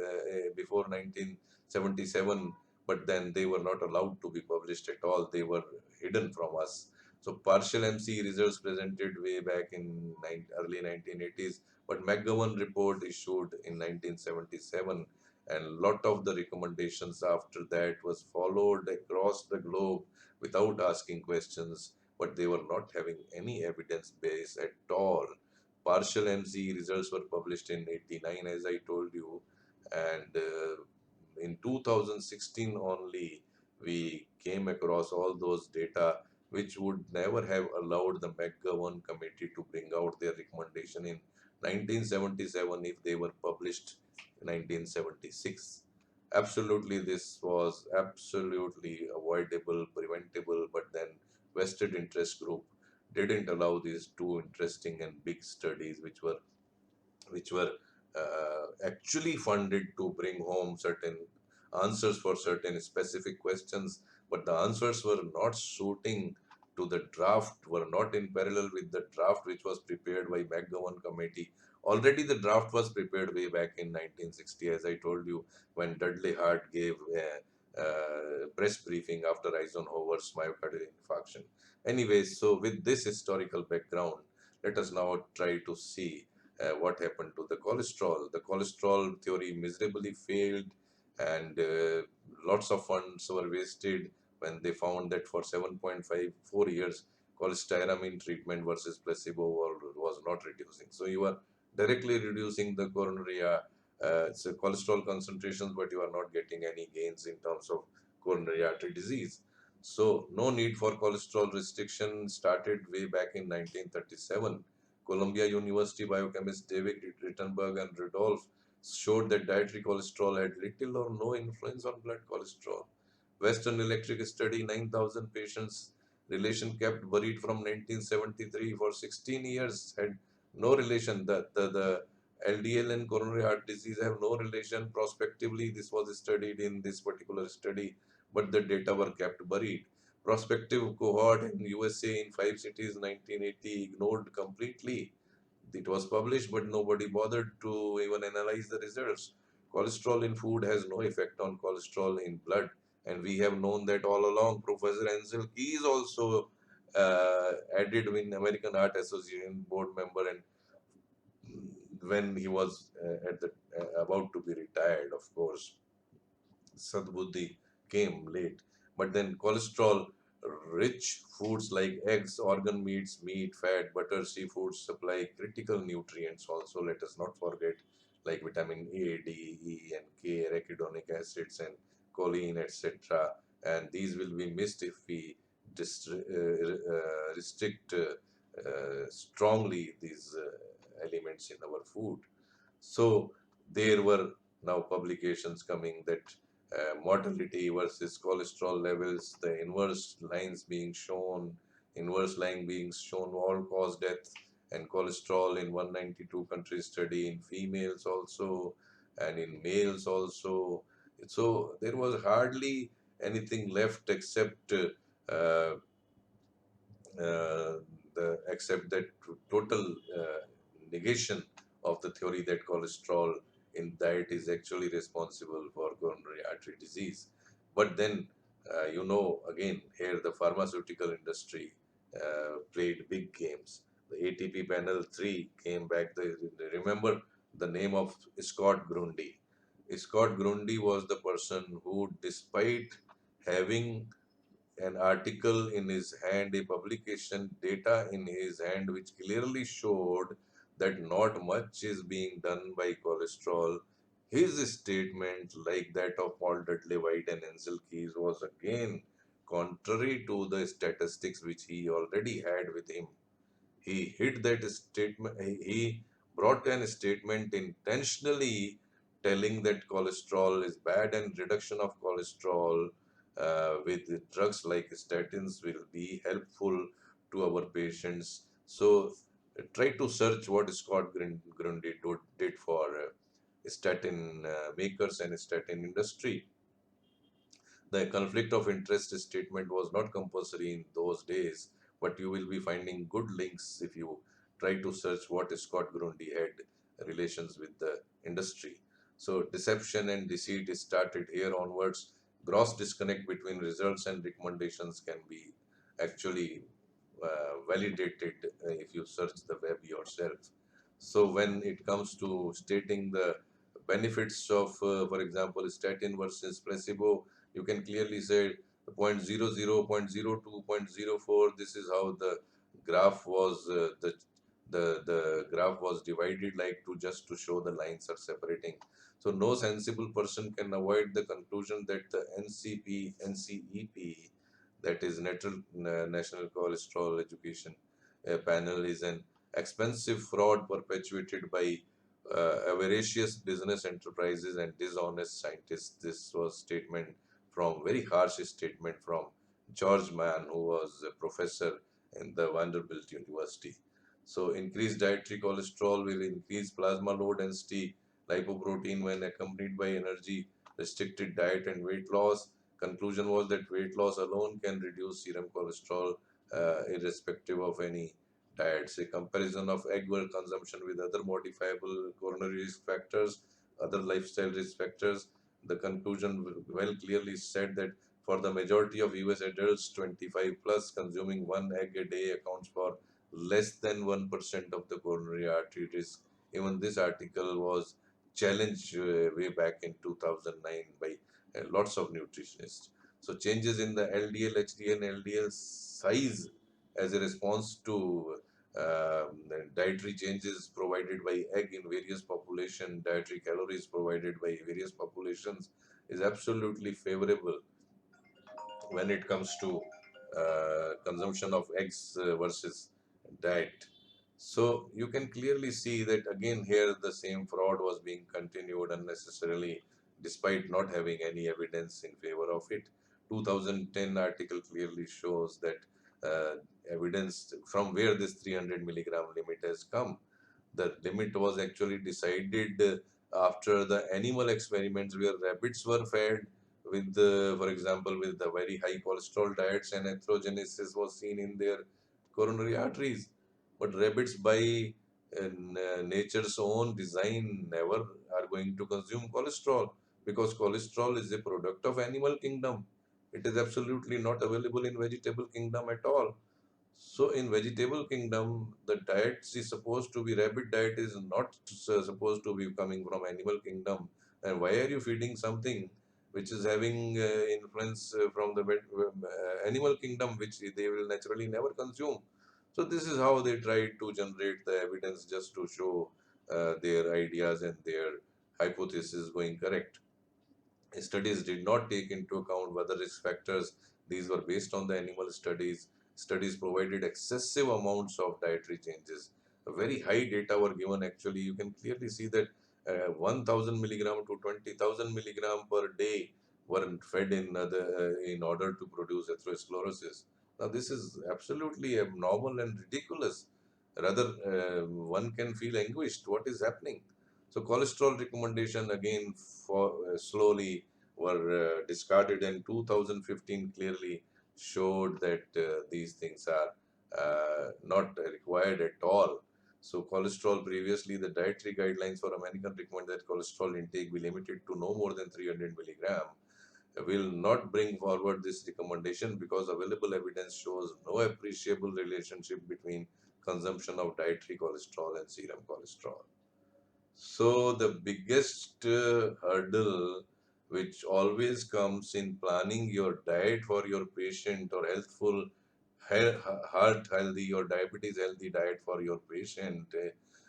A: before 1977, but then they were not allowed to be published at all. They were hidden from us. So partial MC results presented way back in early 1980s, but McGowan report issued in 1977, and lot of the recommendations after that was followed across the globe without asking questions, but they were not having any evidence base at all. Partial MC results were published in 89, as I told you, and in 2016 only we came across all those data which would never have allowed the McGovern committee to bring out their recommendation in 1977 if they were published in 1976. Absolutely, this was absolutely avoidable, preventable, but then vested interest group didn't allow these two interesting and big studies which were actually funded to bring home certain answers for certain specific questions, but the answers were not suiting to the draft, were not in parallel with the draft which was prepared by McGowan committee. Already the draft was prepared way back in 1960, as I told you, when Dudley Hart gave a press briefing after Eisenhower's myocardial infarction. Anyways, so with this historical background, let us now try to see what happened to the cholesterol. The cholesterol theory miserably failed, and lots of funds were wasted when they found that for 7.54 years, cholestyramine treatment versus placebo was not reducing. So you are directly reducing the coronary so cholesterol concentrations, but you are not getting any gains in terms of coronary artery disease. So no need for cholesterol restriction started way back in 1937. Columbia University biochemist David Rittenberg and Rudolph showed that dietary cholesterol had little or no influence on blood cholesterol. Western Electric study 9,000 patients relation kept buried from 1973 for 16 years had no relation. The LDL and coronary heart disease have no relation. Prospectively, this was studied in this particular study, but the data were kept buried. Prospective cohort in USA in 5 cities 1980 ignored completely. It was published, but nobody bothered to even analyze the results. Cholesterol in food has no effect on cholesterol in blood, and we have known that all along. Professor Ansel Keys also added in American Heart Association board member and when he was at the about to be retired, of course, Sadbuddhi came late. But then cholesterol rich foods like eggs, organ meats, meat, fat, butter, seafood supply critical nutrients also. Let us not forget, like vitamin A, D, E, and K, arachidonic acids, and choline, etc. And these will be missed if we restrict strongly these elements in our food. So there were now publications coming that mortality versus cholesterol levels, the inverse line being shown all cause death and cholesterol in 192 countries study in females also and in males also. So there was hardly anything left except uh, except that total negation of the theory that cholesterol in diet is actually responsible for coronary artery disease. But then, again, here the pharmaceutical industry played big games. The ATP panel 3 came back. Remember the name of Scott Grundy. Scott Grundy was the person who, despite having an article in his hand, a publication data in his hand, which clearly showed that not much is being done by cholesterol. His statement, like that of Paul Dudley White and Ansel Keys, was again contrary to the statistics which he already had with him. He hid that statement. He brought an statement intentionally telling that cholesterol is bad and reduction of cholesterol with drugs like statins will be helpful to our patients. So try to search what Scott Grundy did for statin makers and statin industry. The conflict of interest statement was not compulsory in those days, but you will be finding good links if you try to search what Scott Grundy had relations with the industry. So deception and deceit is started here onwards. Gross disconnect between results and recommendations can be actually validated if you search the web yourself. So when it comes to stating the benefits of, for example, statin versus placebo, you can clearly say the point 00, point 02, point 04. This is how the graph was the graph was divided, like to just to show the lines are separating. So no sensible person can avoid the conclusion that the NCEP, that is National Cholesterol Education Panel, is an expensive fraud perpetuated by avaricious business enterprises and dishonest scientists. This was statement from very harsh statement from George Mann, who was a professor in the Vanderbilt University. So increased dietary cholesterol will increase plasma low density lipoprotein when accompanied by energy restricted diet and weight loss. Conclusion was that weight loss alone can reduce serum cholesterol irrespective of any diets. A comparison of egg consumption with other modifiable coronary risk factors, other lifestyle risk factors, the conclusion well clearly said that for the majority of US adults 25 plus, consuming one egg a day accounts for less than 1% of the coronary artery risk. Even this article was challenged way back in 2009 by lots of nutritionists. So changes in the LDL, HDL, and LDL size as a response to dietary changes provided by egg in various population, dietary calories provided by various populations is absolutely favorable when it comes to consumption of eggs versus diet. So you can clearly see that again here the same fraud was being continued unnecessarily despite not having any evidence in favor of it. 2010 article clearly shows that uh, evidence from where this 300 milligram limit has come. The limit was actually decided after the animal experiments where rabbits were fed with, for example, with the very high cholesterol diets, and atherogenesis was seen in their coronary arteries. But rabbits, by nature's own design, never are going to consume cholesterol because cholesterol is a product of animal kingdom. It is absolutely not available in vegetable kingdom at all. So in vegetable kingdom, the diet is supposed to be rabbit diet is not supposed to be coming from animal kingdom. And why are you feeding something which is having influence from the animal kingdom, which they will naturally never consume? So this is how they try to generate the evidence just to show their ideas and their hypothesis going correct. Studies did not take into account weather risk factors. These were based on the animal studies. Studies provided excessive amounts of dietary changes. Very high data were given actually. You can clearly see that 1000 milligram to 20,000 milligram per day were fed in order to produce atherosclerosis. Now, this is absolutely abnormal and ridiculous. Rather, one can feel anguished. What is happening? So cholesterol recommendation again for slowly were discarded, and 2015 clearly showed that these things are not required at all. So cholesterol previously the dietary guidelines for American recommend that cholesterol intake be limited to no more than 300 milligram. Will not bring forward this recommendation because available evidence shows no appreciable relationship between consumption of dietary cholesterol and serum cholesterol. So the biggest hurdle which always comes in planning your diet for your patient or healthful heart healthy or diabetes healthy diet for your patient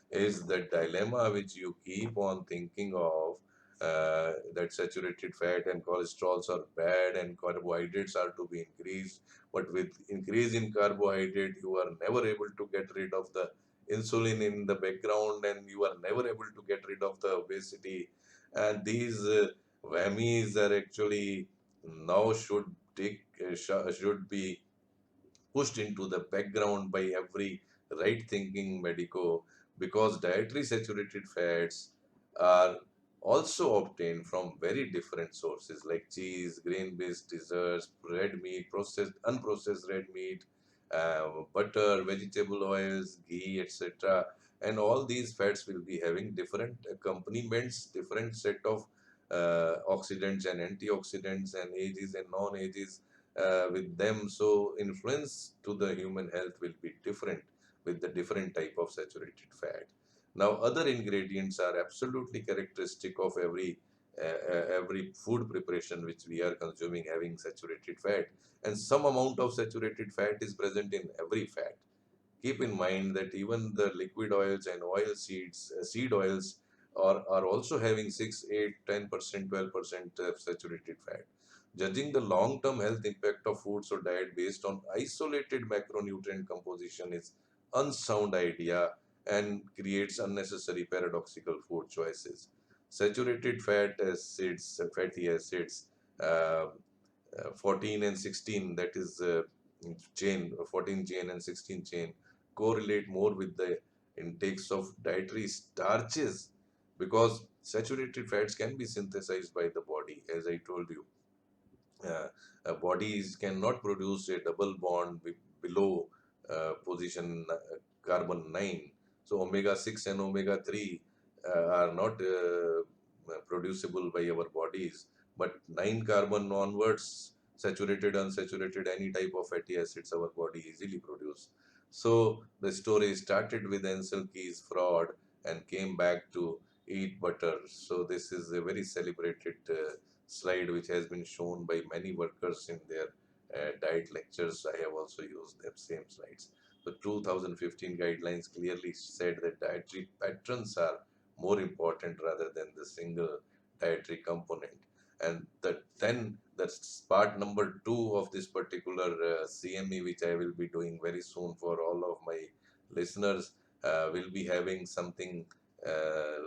A: is the dilemma which you keep on thinking of, that saturated fat and cholesterols are bad and carbohydrates are to be increased, but with increase in carbohydrate you are never able to get rid of the insulin in the background and you are never able to get rid of the obesity. And these whammies are actually now should be pushed into the background by every right thinking medico, because dietary saturated fats are also obtained from very different sources like cheese, grain based desserts, red meat, processed unprocessed red meat, butter, vegetable oils, ghee, etc. And all these fats will be having different accompaniments, different set of oxidants and antioxidants and ages and non-ages with them. So influence to the human health will be different with the different type of saturated fat. Now other ingredients are absolutely characteristic of every food preparation which we are consuming having saturated fat, and some amount of saturated fat is present in every fat. Keep in mind that even the liquid oils and oil seeds, seed oils are also having 6, 8, 10%, 12% saturated fat. Judging the long-term health impact of foods or diet based on isolated macronutrient composition is unsound idea and creates unnecessary paradoxical food choices. Saturated fatty acids, uh, 14 and 16, that is chain 14 chain and 16 chain, correlate more with the intakes of dietary starches, because saturated fats can be synthesized by the body. As I told you, bodies cannot produce a double bond below position carbon 9. So omega 6 and omega 3 are not producible by our bodies, but 9 carbon onwards, saturated, unsaturated, any type of fatty acids our body easily produce. So the story started with Ansel Keys fraud and came back to eat butter. So this is a very celebrated slide which has been shown by many workers in their diet lectures. I have also used them same slides. The 2015 guidelines clearly said that dietary patterns are more important rather than the single dietary component. And then that's part number two of this particular CME, which I will be doing very soon for all of my listeners. Will be having something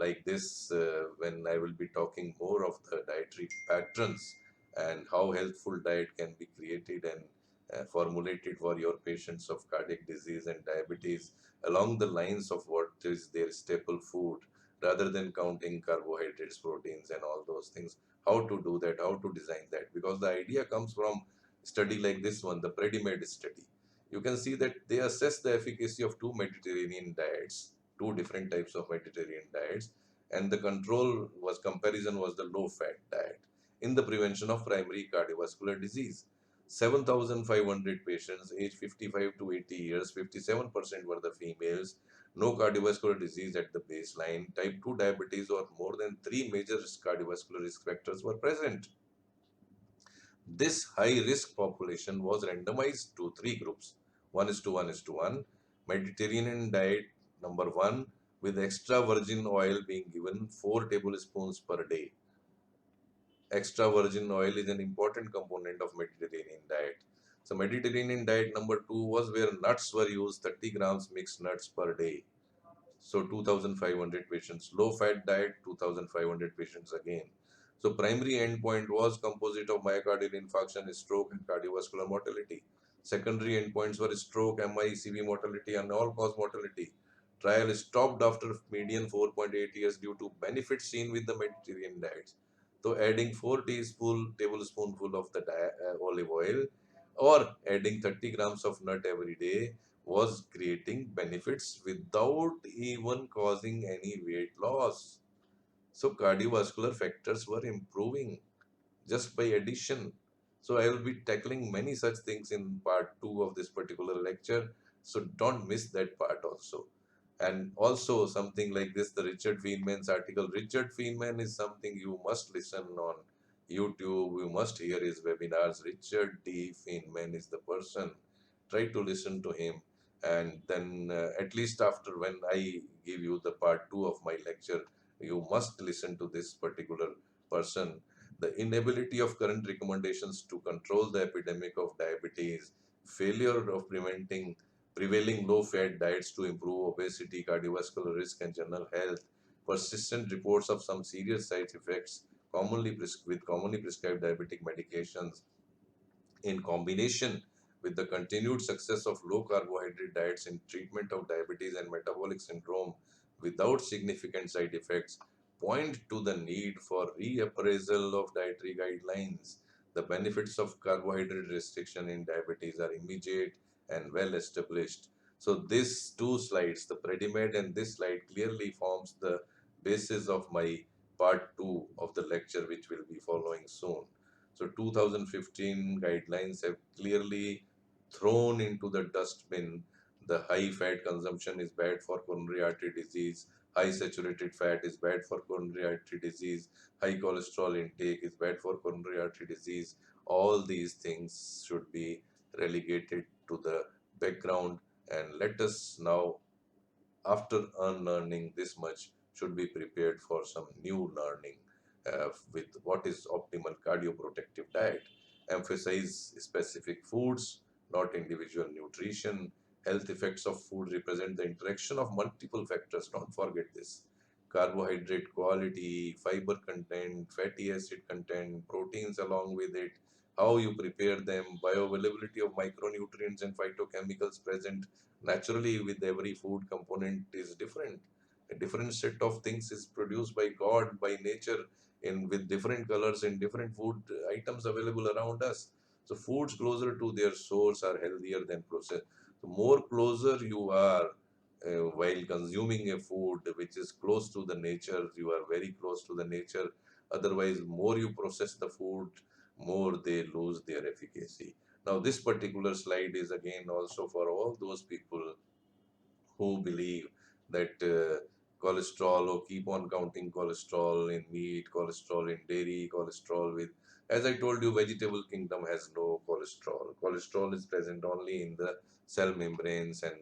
A: like this when I will be talking more of the dietary patterns and how healthful diet can be created and formulated for your patients of cardiac disease and diabetes along the lines of what is their staple food, rather than counting carbohydrates, proteins, and all those things. How to do that, how to design that, because the idea comes from study like this one, the Predimed study. You can see that they assess the efficacy of two Mediterranean diets, two different types of Mediterranean diets, and the control was comparison was the low fat diet in the prevention of primary cardiovascular disease. 7,500 patients aged 55 to 80 years, 57% were the females, no cardiovascular disease at the baseline, type 2 diabetes or more than three major cardiovascular risk factors were present. This high risk population was randomized to three groups: 1 is to 1 is to 1, Mediterranean diet number 1, with extra virgin oil being given 4 tablespoons per day. Extra virgin oil is an important component of Mediterranean diet. So Mediterranean diet number 2 was where nuts were used, 30 grams mixed nuts per day. So 2,500 patients. Low fat diet, 2,500 patients again. So primary endpoint was composite of myocardial infarction, stroke, and cardiovascular mortality. Secondary endpoints were stroke, MI, CV mortality, and all-cause mortality. Trial stopped after median 4.8 years due to benefits seen with the Mediterranean diets. So adding 4 tablespoonful of the olive oil or adding 30 grams of nut every day was creating benefits without even causing any weight loss. So cardiovascular factors were improving just by addition. So I will be tackling many such things in part 2 of this particular lecture. So don't miss that part also. And also something like this, the Richard Feynman's article. Richard Feynman is something you must listen on YouTube. You must hear his webinars. Richard D. Feynman is the person. Try to listen to him. And then at least after when I give you the part 2 of my lecture, you must listen to this particular person. The inability of current recommendations to control the epidemic of diabetes, failure of preventing prevailing low-fat diets to improve obesity, cardiovascular risk, and general health, persistent reports of some serious side effects with commonly prescribed diabetic medications, in combination with the continued success of low carbohydrate diets in treatment of diabetes and metabolic syndrome without significant side effects, point to the need for reappraisal of dietary guidelines. The benefits of carbohydrate restriction in diabetes are immediate and well established. So these two slides, the Predimed and this slide, clearly forms the basis of my part 2 of the lecture, which will be following soon. So 2015 guidelines have clearly thrown into the dustbin the high fat consumption is bad for coronary artery disease, high saturated fat is bad for coronary artery disease, high cholesterol intake is bad for coronary artery disease. All these things should be relegated to the background, and let us now, after unlearning this much, should be prepared for some new learning with what is optimal cardioprotective diet. Emphasize specific foods, not individual nutrition. Health effects of food represent the interaction of multiple factors. Don't forget this. Carbohydrate quality, fiber content, fatty acid content, proteins along with it, how you prepare them, bioavailability of micronutrients and phytochemicals present naturally with every food component is different. A different set of things is produced by God, by nature, in with different colors and different food items available around us. So foods closer to their source are healthier than processed. The more closer you are while consuming a food which is close to the nature, you are very close to the nature. Otherwise, more you process the food, more they lose their efficacy. Now, this particular slide is again also for all those people who believe that cholesterol, or keep on counting cholesterol in meat, cholesterol in dairy, cholesterol with, as I told you, vegetable kingdom has no cholesterol. Cholesterol is present only in the cell membranes and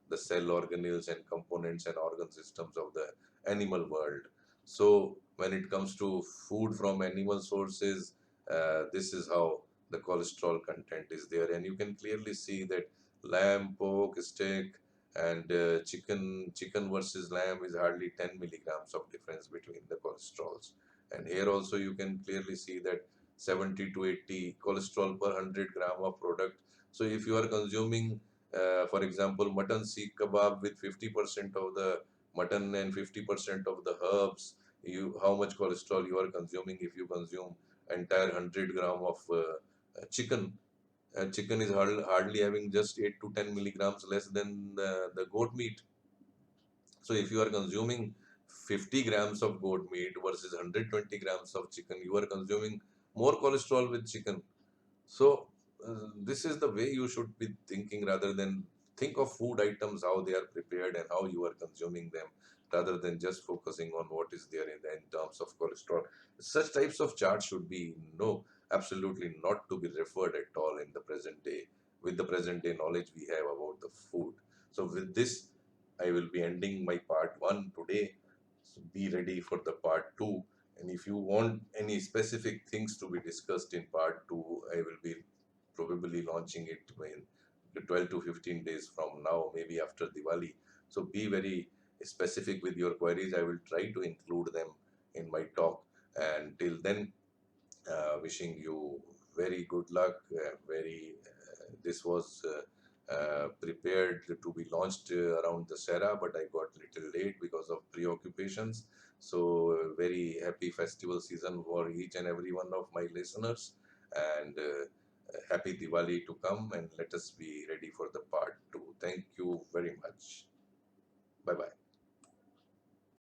A: the cell organelles and components and organ systems of the animal world. So when it comes to food from animal sources, this is how the cholesterol content is there, and you can clearly see that lamb, pork, steak, and chicken versus lamb is hardly 10 milligrams of difference between the cholesterols. And here also you can clearly see that 70 to 80 cholesterol per 100 gram of product. So if you are consuming for example mutton seekh kebab with 50% of the mutton and 50% of the herbs, you how much cholesterol you are consuming if you consume entire 100 gram of chicken. Chicken is hardly having just 8 to 10 milligrams less than the goat meat. So if you are consuming 50 grams of goat meat versus 120 grams of chicken, you are consuming more cholesterol with chicken. So this is the way you should be thinking, rather than think of food items, how they are prepared and how you are consuming them, rather than just focusing on what is there in terms of cholesterol. Such types of charts should be no, absolutely not to be referred at all in the present day, with the present day knowledge we have about the food. So with this, I will be ending my part one today. So be ready for the part two. And if you want any specific things to be discussed in part two, I will be probably launching it in 12 to 15 days from now, maybe after Diwali. So be very specific with your queries. I will try to include them in my talk. And till then, wishing you very good luck. This was prepared to be launched around the Sera, but I got little late because of preoccupations. So very happy festival season for each and every one of my listeners, and happy Diwali to come. And let us be ready for the part two. Thank you very much. Bye bye.